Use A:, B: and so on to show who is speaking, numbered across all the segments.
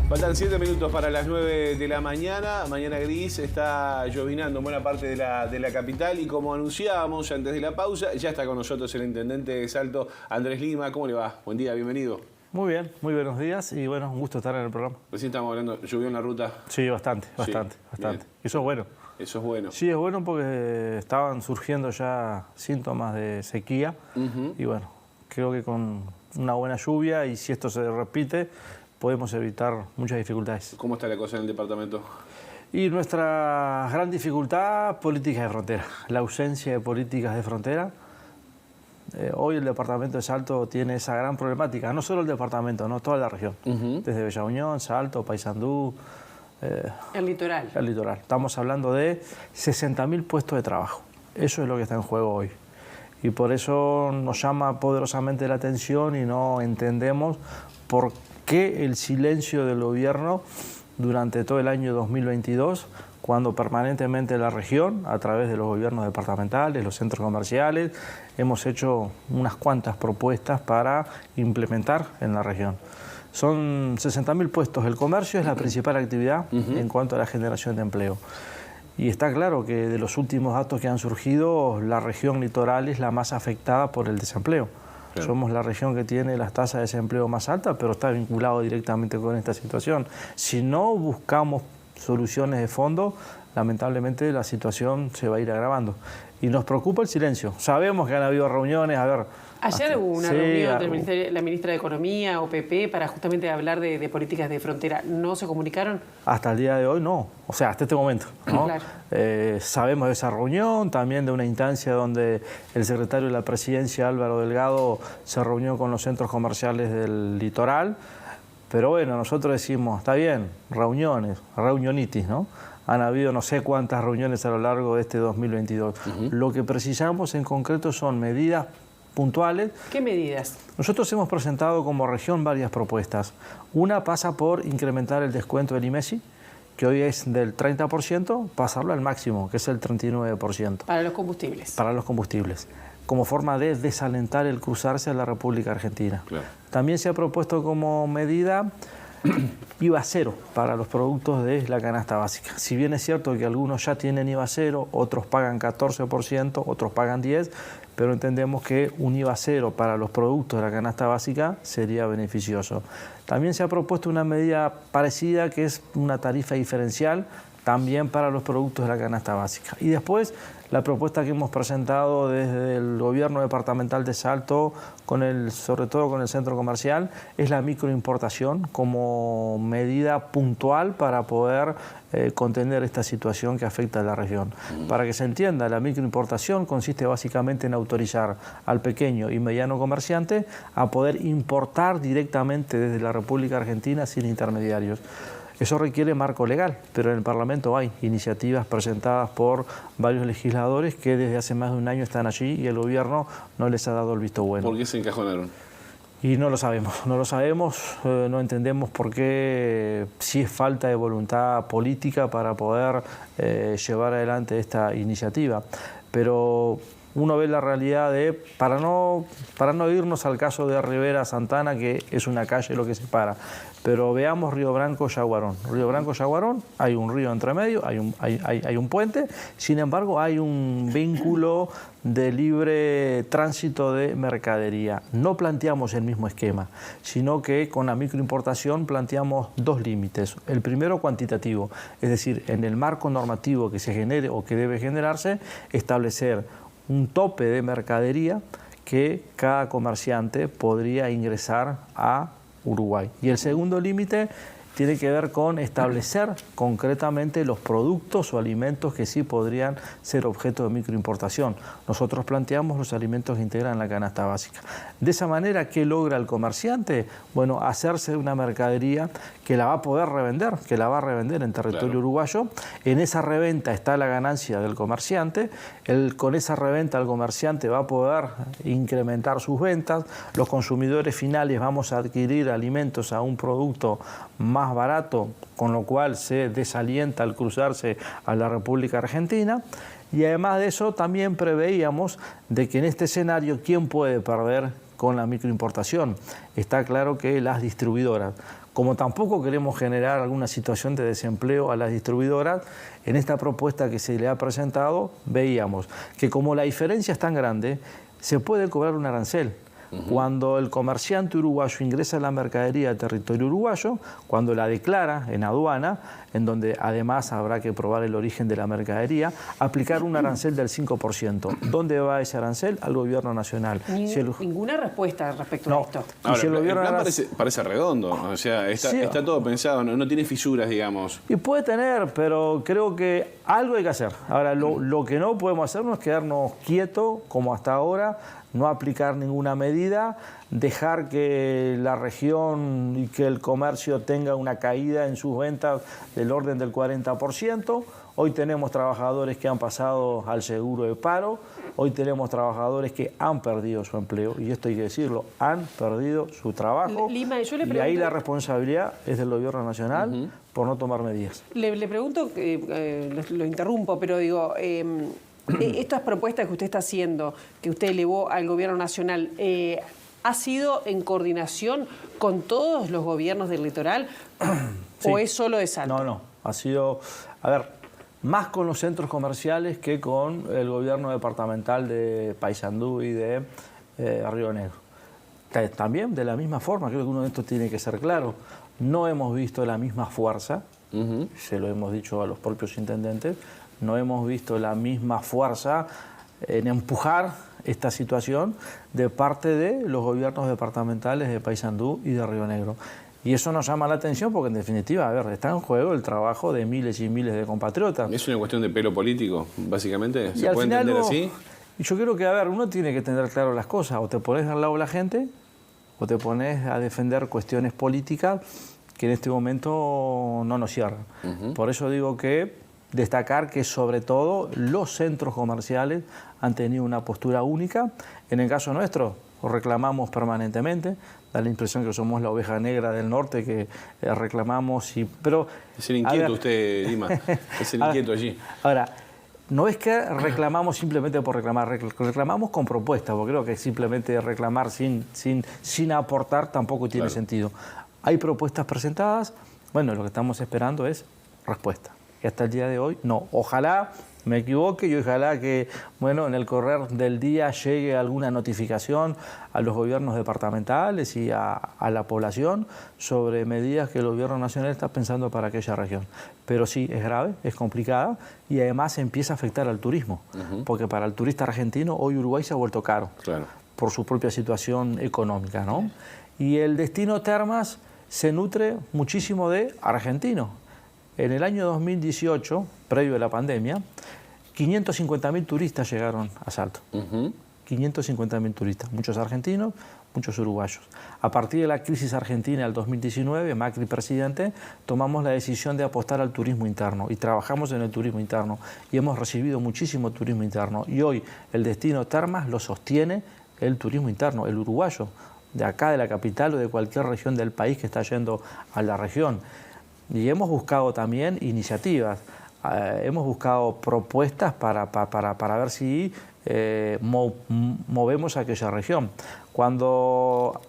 A: Faltan 7 minutos para las 9 de la mañana. Mañana gris, está llovinando en buena parte de la capital. Y como anunciábamos antes de la pausa, ya está con nosotros el intendente de Salto, Andrés Lima. ¿Cómo le va? Buen día, bienvenido.
B: Muy bien, muy buenos días y bueno, un gusto estar en el programa.
A: Recién estamos hablando, ¿llovió en la ruta?
B: Sí, bastante.
A: Sí,
B: Eso es bueno.
A: Eso es bueno.
B: Sí, es bueno porque estaban surgiendo ya síntomas de sequía y bueno, creo que con una buena lluvia y si esto se repite, podemos evitar muchas dificultades.
A: ¿Cómo está la cosa en el departamento?
B: Y nuestra gran dificultad, políticas de frontera, la ausencia de políticas de frontera. Hoy el departamento de Salto tiene esa gran problemática, no solo el departamento, no toda la región, desde Bella Unión, Salto, Paysandú.
C: El litoral.
B: El litoral. Estamos hablando de 60.000 puestos de trabajo. Eso es lo que está en juego hoy. Y por eso nos llama poderosamente la atención y no entendemos por qué el silencio del gobierno durante todo el año 2022, cuando permanentemente la región, a través de los gobiernos departamentales, los centros comerciales, hemos hecho unas cuantas propuestas para implementar en la región. Son 60.000 puestos. El comercio es la principal actividad en cuanto a la generación de empleo. Y está claro que de los últimos datos que han surgido, la región litoral es la más afectada por el desempleo. Claro. Somos la región que tiene las tasas de desempleo más altas, pero está vinculado directamente con esta situación. Si no buscamos soluciones de fondo, lamentablemente la situación se va a ir agravando. Y nos preocupa el silencio. Sabemos que han habido reuniones,
C: Ayer hubo una reunión entre la ministra de Economía, OPP, para justamente hablar de políticas de frontera. ¿No se comunicaron?
B: Hasta el día de hoy no, o sea, hasta este momento, ¿no?
C: Claro.
B: Sabemos de esa reunión, también de una instancia donde el secretario de la Presidencia, Álvaro Delgado, se reunió con los centros comerciales del litoral. Pero bueno, nosotros decimos, está bien, reuniones, reunionitis, ¿no? Han habido no sé cuántas reuniones a lo largo de este 2022. Lo que precisamos en concreto son medidas puntuales.
C: ¿Qué medidas?
B: Nosotros hemos presentado como región varias propuestas. Una pasa por incrementar el descuento del IMESI, que hoy es del 30%, pasarlo al máximo, que es el 39%.
C: Para los combustibles.
B: Para los combustibles, como forma de desalentar el cruzarse a la República Argentina.
A: Claro.
B: También se ha propuesto como medida IVA cero para los productos de la canasta básica. Si bien es cierto que algunos ya tienen IVA cero, otros pagan 14%, otros pagan 10%, pero entendemos que un IVA cero para los productos de la canasta básica sería beneficioso. También se ha propuesto una medida parecida, que es una tarifa diferencial también para los productos de la canasta básica. Y después, la propuesta que hemos presentado desde el gobierno departamental de Salto, sobre todo con el centro comercial, es la microimportación como medida puntual para poder contener esta situación que afecta a la región. Para que se entienda, la microimportación consiste básicamente en autorizar al pequeño y mediano comerciante a poder importar directamente desde la República Argentina sin intermediarios. Eso requiere marco legal, pero en el Parlamento hay iniciativas presentadas por varios legisladores que desde hace más de un año están allí y el gobierno no les ha dado el visto bueno.
A: ¿Por qué se encajonaron?
B: Y no lo sabemos, no entendemos por qué, si es falta de voluntad política para poder llevar adelante esta iniciativa. Pero uno ve la realidad para no irnos al caso de Rivera Santana, que es una calle lo que separa, pero veamos Río Branco-Yaguarón. Río Branco-Yaguarón, hay un río entre medio, hay un puente, sin embargo hay un vínculo de libre tránsito de mercadería. No planteamos el mismo esquema, sino que con la microimportación planteamos dos límites. El primero cuantitativo, es decir, en el marco normativo que se genere o que debe generarse, establecer un tope de mercadería que cada comerciante podría ingresar a Uruguay. Y el segundo límite tiene que ver con establecer concretamente los productos o alimentos que sí podrían ser objeto de microimportación. Nosotros planteamos los alimentos que integran la canasta básica. De esa manera, ¿qué logra el comerciante? Bueno, hacerse de una mercadería que la va a poder revender, que la va a revender en territorio uruguayo. En esa reventa está la ganancia del comerciante. Con esa reventa el comerciante va a poder incrementar sus ventas. Los consumidores finales vamos a adquirir alimentos a un producto más barato, con lo cual se desalienta al cruzarse a la República Argentina. Y además de eso también preveíamos de que en este escenario, ¿quién puede perder? con la microimportación. Está claro que las distribuidoras, como tampoco queremos generar alguna situación de desempleo a las distribuidoras, en esta propuesta que se le ha presentado veíamos que como la diferencia es tan grande, se puede cobrar un arancel. Cuando el comerciante uruguayo ingresa la mercadería al territorio uruguayo, cuando la declara en aduana, en donde además habrá que probar el origen de la mercadería, aplicar un arancel del 5%. ¿Dónde va ese arancel? Al gobierno nacional.
C: Ninguna respuesta respecto a esto.
A: Ahora, si el plan parece redondo, o sea, está todo pensado, no tiene fisuras, digamos.
B: Y puede tener, pero creo que algo hay que hacer. Ahora, lo que no podemos hacer no es quedarnos quietos, como hasta ahora, no aplicar ninguna medida, dejar que la región y que el comercio tenga una caída en sus ventas del orden del 40%. Hoy tenemos trabajadores que han pasado al seguro de paro, hoy tenemos trabajadores que han perdido su empleo, y esto hay que decirlo, han perdido su trabajo.
C: Lima, yo le pregunto,
B: y ahí la responsabilidad es del gobierno nacional por no tomar medidas.
C: Le pregunto, lo interrumpo, pero digo, estas propuestas que usted está haciendo, que usted elevó al gobierno nacional, ¿ha sido en coordinación con todos los gobiernos del litoral
B: Sí.
C: o es solo de Salto?
B: No, ha sido, a ver, más con los centros comerciales que con el gobierno departamental de Paysandú y de Río Negro. También de la misma forma, creo que uno de estos tiene que ser claro, no hemos visto la misma fuerza, se lo hemos dicho a los propios intendentes, no hemos visto la misma fuerza en empujar esta situación de parte de los gobiernos departamentales de Paysandú y de Río Negro. Y eso nos llama la atención porque, en definitiva, a ver, está en juego el trabajo de miles y miles de compatriotas.
A: ¿Es una cuestión de pelo político, básicamente?
B: ¿Se
A: puede entender así?
B: Yo creo que, a ver, uno tiene que tener claro las cosas. O te pones al lado de la gente o te pones a defender cuestiones políticas que en este momento no nos cierran. Por eso digo que destacar que, sobre todo, los centros comerciales han tenido una postura única. En el caso nuestro, lo reclamamos permanentemente. Da la impresión que somos la oveja negra del norte, que reclamamos. Pero,
A: es el inquieto usted, Lima. Es el inquieto allí.
B: Ahora, no es que reclamamos simplemente por reclamar, reclamamos con propuestas, porque creo que simplemente reclamar sin aportar tampoco tiene sentido. Hay propuestas presentadas, bueno, lo que estamos esperando es respuesta. Y hasta el día de hoy, no. Ojalá me equivoque y ojalá que, bueno, en el correr del día llegue alguna notificación a los gobiernos departamentales y a la población sobre medidas que el gobierno nacional está pensando para aquella región. Pero sí, es grave, es complicada y además empieza a afectar al turismo, porque para el turista argentino hoy Uruguay se ha vuelto caro por su propia situación económica, ¿no? Y el destino Termas se nutre muchísimo de argentinos. En el año 2018, previo a la pandemia, 550.000 turistas llegaron a Salto. 550.000 turistas, muchos argentinos, muchos uruguayos. A partir de la crisis argentina del 2019, Macri presidente, tomamos la decisión de apostar al turismo interno y trabajamos en el turismo interno y hemos recibido muchísimo turismo interno. Y hoy el destino Termas lo sostiene el turismo interno, el uruguayo, de acá de la capital o de cualquier región del país que está yendo a la región. Y hemos buscado también iniciativas, hemos buscado propuestas para ver si movemos a aquella región. Cuando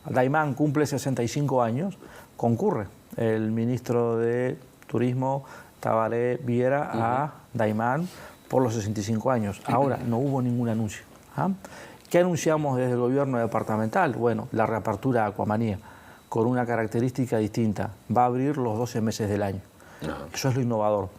B: Daymán cumple 65 años, concurre el ministro de Turismo, Tabaré Viera, a Daymán por los 65 años. Ahora, no hubo ningún anuncio. ¿Qué anunciamos desde el gobierno departamental? Bueno, la reapertura de Aquamanía, con una característica distinta. Va a abrir los 12 meses del año. Eso es lo innovador.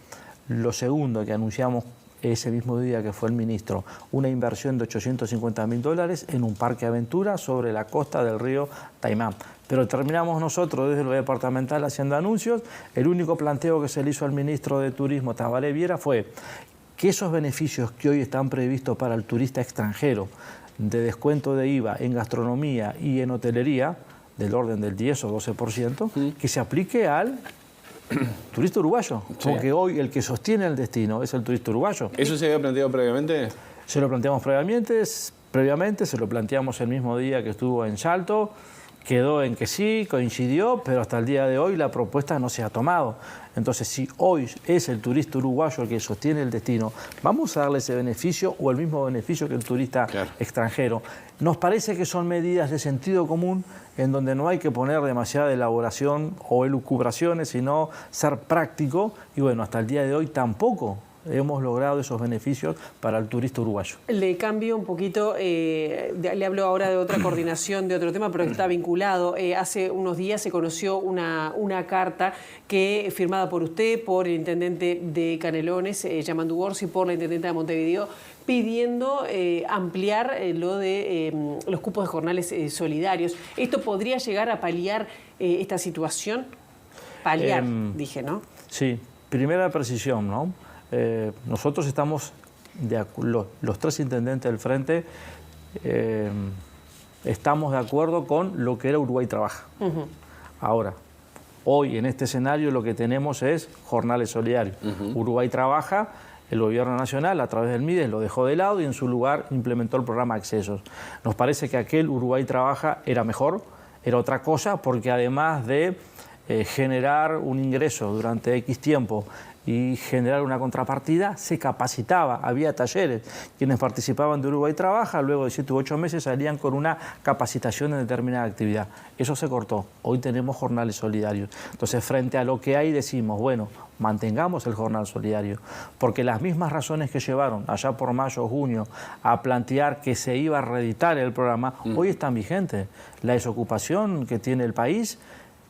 B: Lo segundo que anunciamos ese mismo día que fue el ministro, una inversión de $850.000 en un parque aventura sobre la costa del río Daymán. Pero terminamos nosotros desde lo departamental haciendo anuncios. El único planteo que se le hizo al ministro de Turismo, Tabaré Viera, fue que esos beneficios que hoy están previstos para el turista extranjero, de descuento de IVA en gastronomía y en hotelería, del orden del 10 o 12%, que se aplique al turista uruguayo, porque hoy el que sostiene el destino es el turista uruguayo.
A: ¿Eso se había planteado previamente?
B: Se lo planteamos previamente, se lo planteamos el mismo día que estuvo en Salto. quedó en que sí, coincidió, pero hasta el día de hoy la propuesta no se ha tomado. Entonces, si hoy es el turista uruguayo el que sostiene el destino, vamos a darle ese beneficio o el mismo beneficio que el turista extranjero. Nos parece que son medidas de sentido común en donde no hay que poner demasiada elaboración o elucubraciones, sino ser práctico. Y bueno, hasta el día de hoy tampoco hemos logrado esos beneficios para el turista uruguayo.
C: Le cambio un poquito, le hablo ahora de otra coordinación, de otro tema, pero que está vinculado. Hace unos días se conoció una carta que firmada por usted, por el intendente de Canelones, Yamandu Gorsi, por la intendente de Montevideo, pidiendo ampliar lo de los cupos de jornales solidarios. ¿Esto podría llegar a paliar esta situación? Paliar, dije, ¿no?
B: Sí, primera precisión, ¿no? Nosotros estamos, los tres intendentes del Frente, estamos de acuerdo con lo que era Uruguay Trabaja. Ahora, hoy en este escenario lo que tenemos es jornales solidarios. Uruguay Trabaja, el gobierno nacional a través del MIDES lo dejó de lado y en su lugar implementó el programa Accesos. Nos parece que aquel Uruguay Trabaja era mejor, era otra cosa, porque además de generar un ingreso durante X tiempo y generar una contrapartida, se capacitaba, había talleres. Quienes participaban de Uruguay Trabaja, luego de 7 u 8 meses salían con una capacitación en determinada actividad. Eso se cortó. Hoy tenemos jornales solidarios. Entonces, frente a lo que hay, decimos, bueno, mantengamos el jornal solidario, porque las mismas razones que llevaron allá por mayo o junio a plantear que se iba a reeditar el programa, hoy están vigentes. La desocupación que tiene el país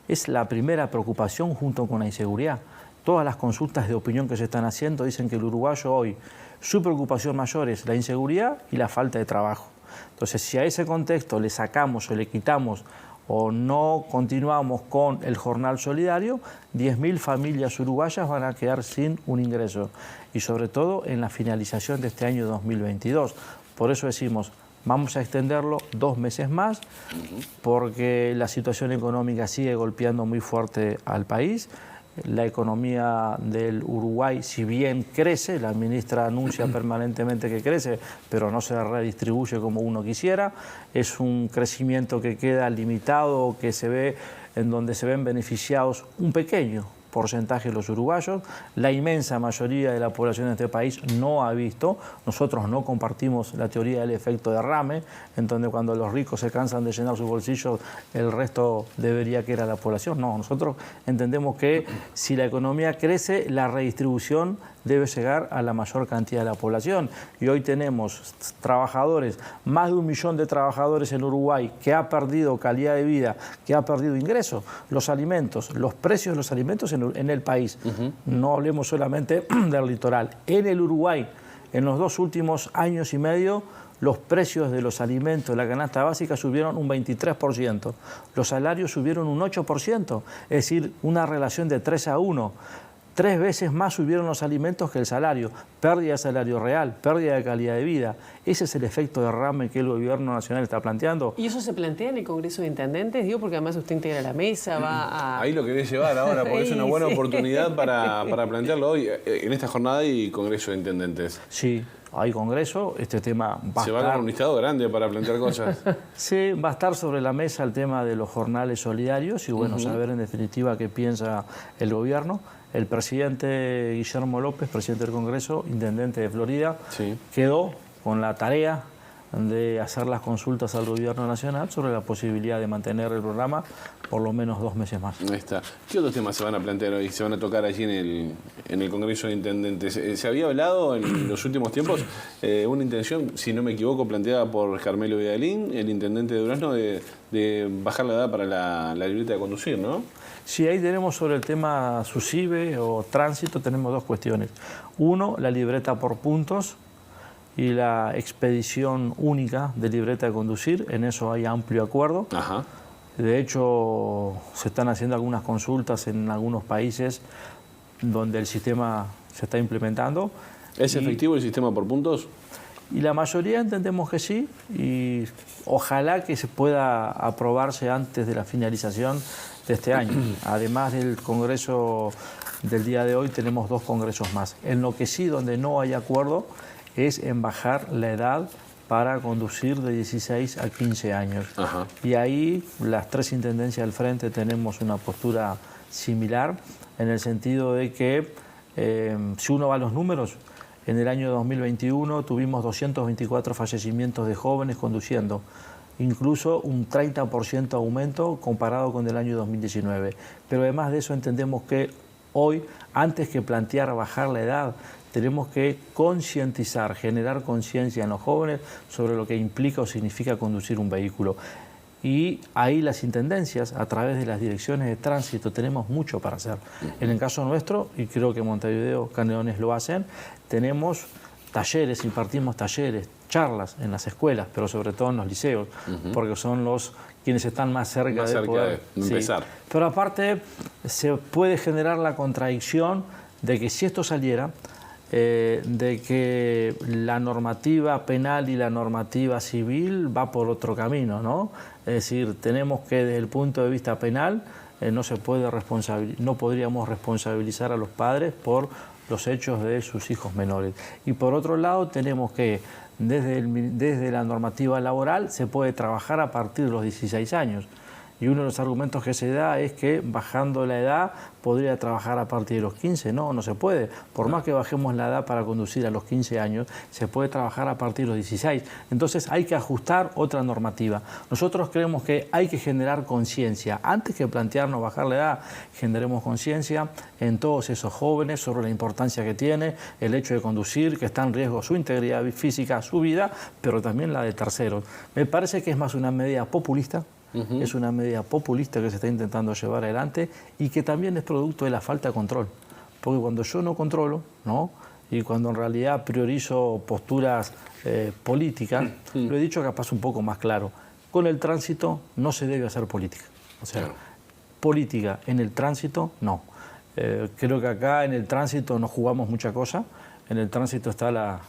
B: es la primera preocupación junto con la inseguridad. Todas las consultas de opinión que se están haciendo dicen que el uruguayo hoy, su preocupación mayor es la inseguridad y la falta de trabajo. Entonces, si a ese contexto le sacamos o le quitamos o no continuamos con el jornal solidario, 10.000 familias uruguayas van a quedar sin un ingreso. Y sobre todo en la finalización de este año 2022. Por eso decimos, vamos a extenderlo 2 meses más, porque la situación económica sigue golpeando muy fuerte al país. La economía del Uruguay, si bien crece, la ministra anuncia permanentemente que crece, pero no se redistribuye como uno quisiera. Es un crecimiento que queda limitado, que se ve en donde se ven beneficiados un pequeño porcentaje de los uruguayos. La inmensa mayoría de la población de este país no ha visto. Nosotros no compartimos la teoría del efecto derrame, en donde cuando los ricos se cansan de llenar sus bolsillos, el resto debería que era la población. No, nosotros entendemos que si la economía crece, la redistribución debe llegar a la mayor cantidad de la población. Y hoy tenemos trabajadores, más de 1 millón de trabajadores en Uruguay, que ha perdido calidad de vida, que ha perdido ingresos, los alimentos, los precios de los alimentos en el país. No hablemos solamente del litoral. En el Uruguay, en los 2 últimos años y medio, los precios de los alimentos de la canasta básica subieron un 23%. Los salarios subieron un 8%. Es decir, una relación de 3-1. 3 veces más subieron los alimentos que el salario. Pérdida de salario real, pérdida de calidad de vida. Ese es el efecto derrame que el gobierno nacional está planteando.
C: ¿Y eso se plantea en el Congreso de Intendentes? Digo, porque además usted integra la mesa, va a...
A: Ahí lo querés llevar ahora, porque es una buena oportunidad para plantearlo hoy, en esta jornada y Congreso de Intendentes.
B: Sí, hay Congreso, este tema va a
A: Se va a dar un listado grande para plantear cosas.
B: Sí, va a estar sobre la mesa el tema de los jornales solidarios y bueno, saber en definitiva qué piensa el gobierno. El presidente Guillermo López, presidente del Congreso, intendente de Florida, quedó con la tarea de hacer las consultas al gobierno nacional sobre la posibilidad de mantener el programa por lo menos 2 meses más.
A: Ahí está. ¿Qué otros temas se van a plantear hoy? ¿Se van a tocar allí en el Congreso de Intendentes? Se había hablado en los últimos tiempos una intención, si no me equivoco, planteada por Carmelo Vidalín, el intendente de Durazno, de bajar la edad para la libreta de conducir, ¿no?
B: Sí, ahí tenemos sobre el tema SUSIBE o tránsito, tenemos 2 cuestiones. Uno, la libreta por puntos y la expedición única de libreta de conducir. En eso hay amplio acuerdo.
A: Ajá.
B: De hecho, se están haciendo algunas consultas en algunos países donde el sistema se está implementando.
A: ¿Es efectivo el sistema por puntos?
B: Y la mayoría entendemos que sí, y ojalá que se pueda aprobarse antes de la finalización de este año. Además del Congreso del día de hoy, tenemos 2 congresos más. En lo que sí, donde no hay acuerdo, es en bajar la edad para conducir de 16 a 15 años.
A: Ajá.
B: Y ahí las 3 intendencias del frente tenemos una postura similar, en el sentido de que si uno va a los números, en el año 2021 tuvimos 224 fallecimientos de jóvenes conduciendo, incluso un 30% aumento comparado con el año 2019. Pero además de eso entendemos que hoy, antes que plantear bajar la edad, tenemos que concientizar, generar conciencia en los jóvenes sobre lo que implica o significa conducir un vehículo. Y ahí las intendencias, a través de las direcciones de tránsito, tenemos mucho para hacer. En el caso nuestro, y creo que Montevideo, Canelones lo hacen, tenemos talleres, impartimos talleres, charlas en las escuelas, pero sobre todo en los liceos, porque son quienes están más cerca de poder
A: empezar.
B: Sí. Pero aparte, se puede generar la contradicción de que si esto saliera, de que la normativa penal y la normativa civil va por otro camino, ¿no? Es decir, tenemos que desde el punto de vista penal no podríamos responsabilizar a los padres por los hechos de sus hijos menores. Y por otro lado tenemos que desde la normativa laboral se puede trabajar a partir de los 16 años. Y uno de los argumentos que se da es que bajando la edad podría trabajar a partir de los 15. No, no se puede. Por más que bajemos la edad para conducir a los 15 años, se puede trabajar a partir de los 16. Entonces hay que ajustar otra normativa. Nosotros creemos que hay que generar conciencia. Antes que plantearnos bajar la edad, generemos conciencia en todos esos jóvenes sobre la importancia que tiene el hecho de conducir, que está en riesgo su integridad física, su vida, pero también la de terceros. Me parece que es más una medida populista. Es una medida populista que se está intentando llevar adelante y que también es producto de la falta de control. Porque cuando yo no controlo, ¿no? Y cuando en realidad priorizo posturas políticas, lo he dicho capaz un poco más claro, con el tránsito no se debe hacer política. O sea, política en el tránsito, no. Creo que acá en el tránsito no jugamos mucha cosa. En el tránsito está la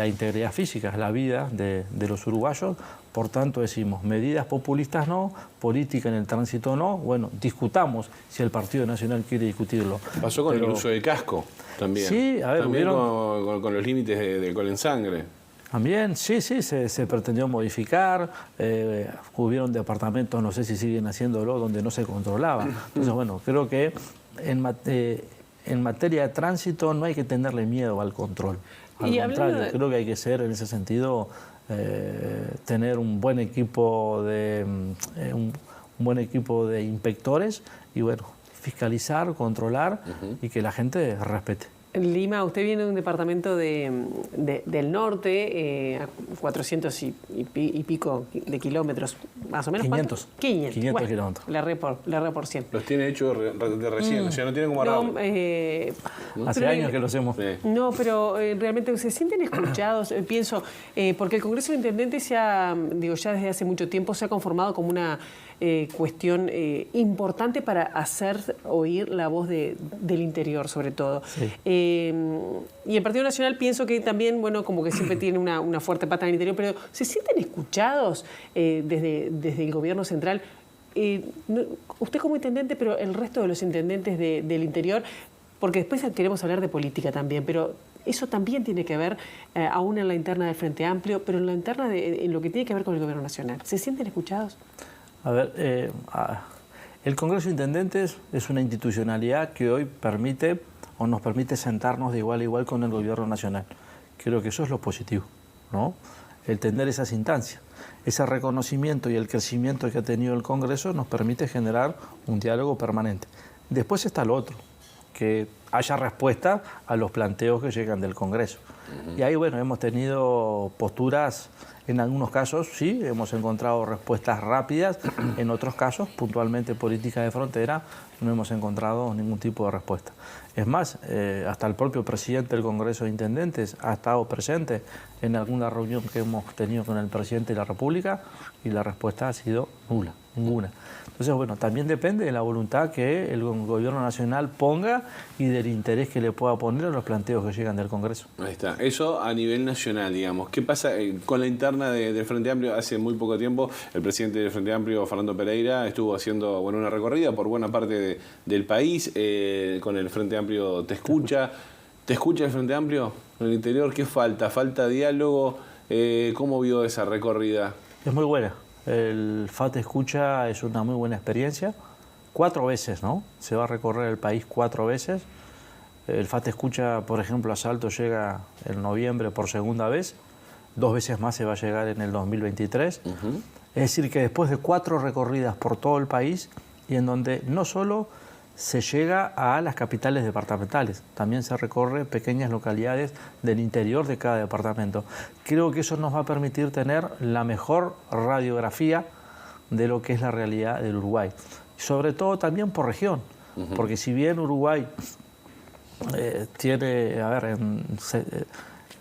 B: integridad física, la vida de los uruguayos. Por tanto decimos, medidas populistas no, política en el tránsito no. Bueno, discutamos si el Partido Nacional quiere discutirlo.
A: Pasó con el uso del casco también.
B: Sí, a ver,
A: también con los límites de alcohol en sangre.
B: También, sí, se pretendió modificar, hubieron departamentos, no sé si siguen haciéndolo, donde no se controlaba. Entonces, bueno, creo que en materia de tránsito no hay que tenerle miedo al control. Al contrario, creo que hay que ser, en ese sentido, tener un buen equipo de inspectores y, bueno, fiscalizar, controlar y que la gente respete.
C: Lima, usted viene de un departamento del norte, a 400 y pico de kilómetros, más o menos.
B: 500.
C: 500 bueno,
B: kilómetros.
C: La re por 100.
A: Los tiene hechos de recién, o sea, no tienen como arreglo.
B: Hace años que lo hacemos.
C: Sí. No, pero realmente se sienten escuchados, pienso, porque el Congreso de Intendentes ya desde hace mucho tiempo se ha conformado como una cuestión importante para hacer oír la voz del interior, sobre todo. Sí. Y el Partido Nacional pienso que también, bueno, como que siempre tiene una fuerte pata en el interior, pero ¿se sienten escuchados desde el gobierno central? Usted como intendente, pero el resto de los intendentes del interior, porque después queremos hablar de política también, pero eso también tiene que ver, aún en la interna del Frente Amplio, pero en la interna en lo que tiene que ver con el gobierno nacional. ¿Se sienten escuchados?
B: A ver, el Congreso de Intendentes es una institucionalidad que hoy nos permite sentarnos de igual a igual con el gobierno nacional. Creo que eso es lo positivo, ¿no? El tener esas instancias, ese reconocimiento y el crecimiento que ha tenido el Congreso nos permite generar un diálogo permanente. Después está lo otro, que haya respuesta a los planteos que llegan del Congreso. Y ahí, bueno, hemos tenido posturas, en algunos casos sí, hemos encontrado respuestas rápidas, en otros casos, puntualmente política de frontera, no hemos encontrado ningún tipo de respuesta. Es más, hasta el propio presidente del Congreso de Intendentes ha estado presente en alguna reunión que hemos tenido con el presidente de la República y la respuesta ha sido nula, ninguna. Entonces, bueno, también depende de la voluntad que el gobierno nacional ponga y del interés que le pueda poner a los planteos que llegan del Congreso.
A: Ahí está. Eso a nivel nacional, digamos. ¿Qué pasa con la interna del Frente Amplio? Hace muy poco tiempo el presidente del Frente Amplio, Fernando Pereira, estuvo haciendo una recorrida por buena parte del país con el Frente Amplio. ¿Te escucha? ¿Te escucha el Frente Amplio en el interior? ¿Qué falta? ¿Falta diálogo? ¿Cómo vio esa recorrida?
B: Es muy buena. El FAT Escucha es una muy buena experiencia. 4 veces, ¿no? Se va a recorrer el país 4 veces. El FAT Escucha, por ejemplo, a Salto llega en noviembre por segunda vez. 2 veces más se va a llegar en el 2023. Es decir, que después de 4 recorridas por todo el país, y en donde no solo se llega a las capitales departamentales, también se recorre pequeñas localidades del interior de cada departamento. Creo que eso nos va a permitir tener la mejor radiografía de lo que es la realidad del Uruguay. Sobre todo también por región, porque si bien Uruguay tiene, a ver,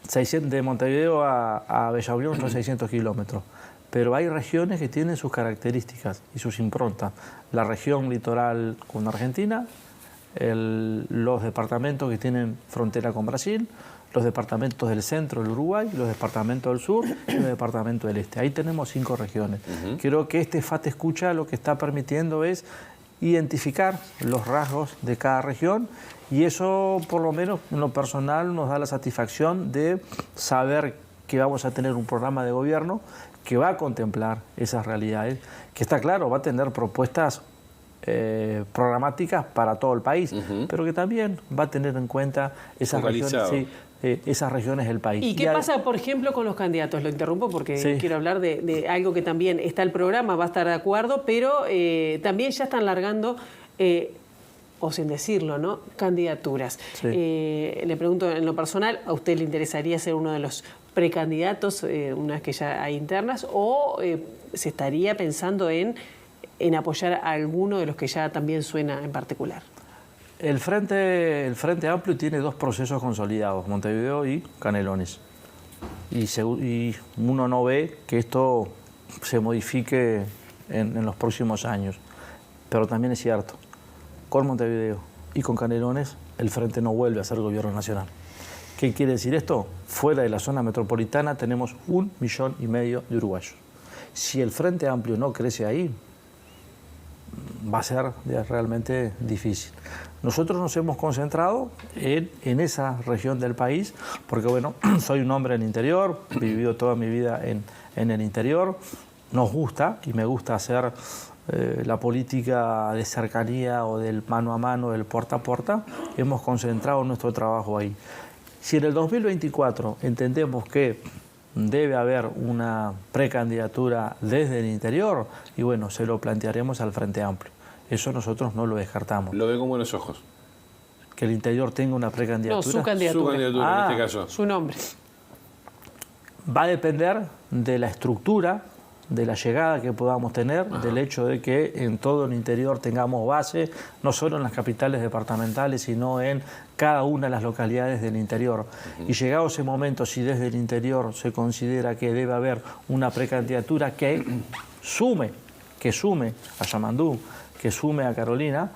B: 600, de Montevideo a Bella Unión son 600 kilómetros, pero hay regiones que tienen sus características y sus improntas. La región litoral con Argentina, los departamentos que tienen frontera con Brasil, los departamentos del centro del Uruguay, los departamentos del sur y los departamentos del este. Ahí tenemos 5 regiones. Creo que este FAT Escucha lo que está permitiendo es identificar los rasgos de cada región, y eso, por lo menos en lo personal, nos da la satisfacción de saber que vamos a tener un programa de gobierno que va a contemplar esas realidades, que está claro, va a tener propuestas programáticas para todo el país, pero que también va a tener en cuenta esas regiones, esas regiones del país.
C: ¿Y qué pasa, por ejemplo, con los candidatos? Lo interrumpo porque quiero hablar de algo que también está el programa, va a estar de acuerdo, pero también ya están largando, o sin decirlo, ¿no?, candidaturas. Le pregunto en lo personal, ¿a usted le interesaría ser uno de los precandidatos una vez que ya hay internas, o se estaría pensando en apoyar a alguno de los que ya también suena en particular?
B: El Frente Amplio tiene 2 procesos consolidados, Montevideo y Canelones. Y uno no ve que esto se modifique en los próximos años. Pero también es cierto, con Montevideo y con Canelones, el Frente no vuelve a ser gobierno nacional. ¿Qué quiere decir esto? Fuera de la zona metropolitana tenemos 1,5 millones de uruguayos. Si el Frente Amplio no crece ahí, va a ser realmente difícil. Nosotros nos hemos concentrado en esa región del país, porque bueno, soy un hombre del interior, he vivido toda mi vida en el interior, nos gusta y me gusta hacer la política de cercanía o del mano a mano, del puerta a puerta. Hemos concentrado nuestro trabajo ahí. Si en el 2024 entendemos que debe haber una precandidatura desde el interior, y bueno, se lo plantearemos al Frente Amplio. Eso nosotros no lo descartamos.
A: Lo ve con buenos ojos.
B: Que el interior tenga una precandidatura.
C: No, su candidatura.
A: Su candidatura, en este caso.
C: Su nombre.
B: Va a depender de la estructura, de la llegada que podamos tener, del hecho de que en todo el interior tengamos base, no solo en las capitales departamentales, sino en cada una de las localidades del interior. Y llegado ese momento, si desde el interior se considera que debe haber una precandidatura que sume a Yamandú, que sume a Carolina,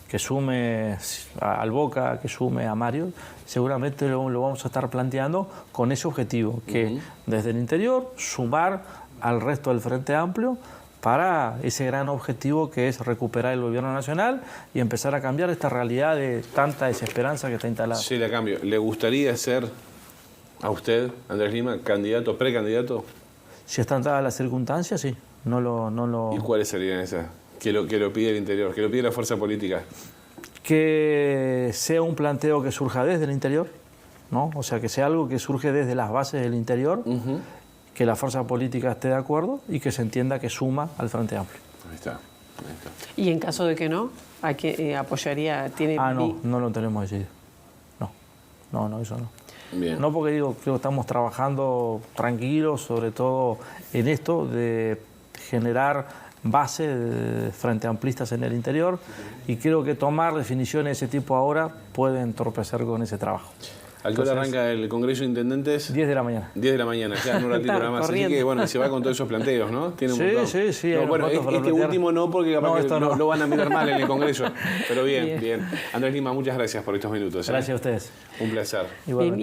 B: que sume al Boca, que sume a Mario, seguramente lo vamos a estar planteando con ese objetivo, que desde el interior sumar al resto del Frente Amplio para ese gran objetivo que es recuperar el gobierno nacional y empezar a cambiar esta realidad de tanta desesperanza que está instalada.
A: Sí, la cambio. ¿Le gustaría ser a usted, Andrés Lima, candidato, precandidato?
B: Si están dadas las circunstancias, sí. No lo...
A: ¿Y cuáles serían esas? Que lo pide el interior, que lo pide la fuerza política.
B: Que sea un planteo que surja desde el interior, ¿no? O sea, que sea algo que surge desde las bases del interior, que la fuerza política esté de acuerdo y que se entienda que suma al Frente Amplio.
A: Ahí está.
C: Y en caso de que no, ¿a quién apoyaría?
B: No lo tenemos decidido. No, eso no.
A: Bien.
B: No, porque creo que estamos trabajando tranquilos, sobre todo en esto de generar base de frente amplistas en el interior, y creo que tomar definiciones de ese tipo ahora puede entorpecer con ese trabajo.
A: ¿A qué hora arranca el Congreso de Intendentes?
B: 10 de la mañana.
A: 10 de la mañana, ya en un ratito nada más. Así que bueno, se va con todos esos planteos, ¿no? Tiene un montón.
B: Sí.
A: No, bueno, este último no, porque capaz que lo van a mirar mal en el Congreso. Pero bien. Andrés Lima, muchas gracias por estos minutos.
B: Gracias a ustedes.
A: Un placer.
B: Igualmente.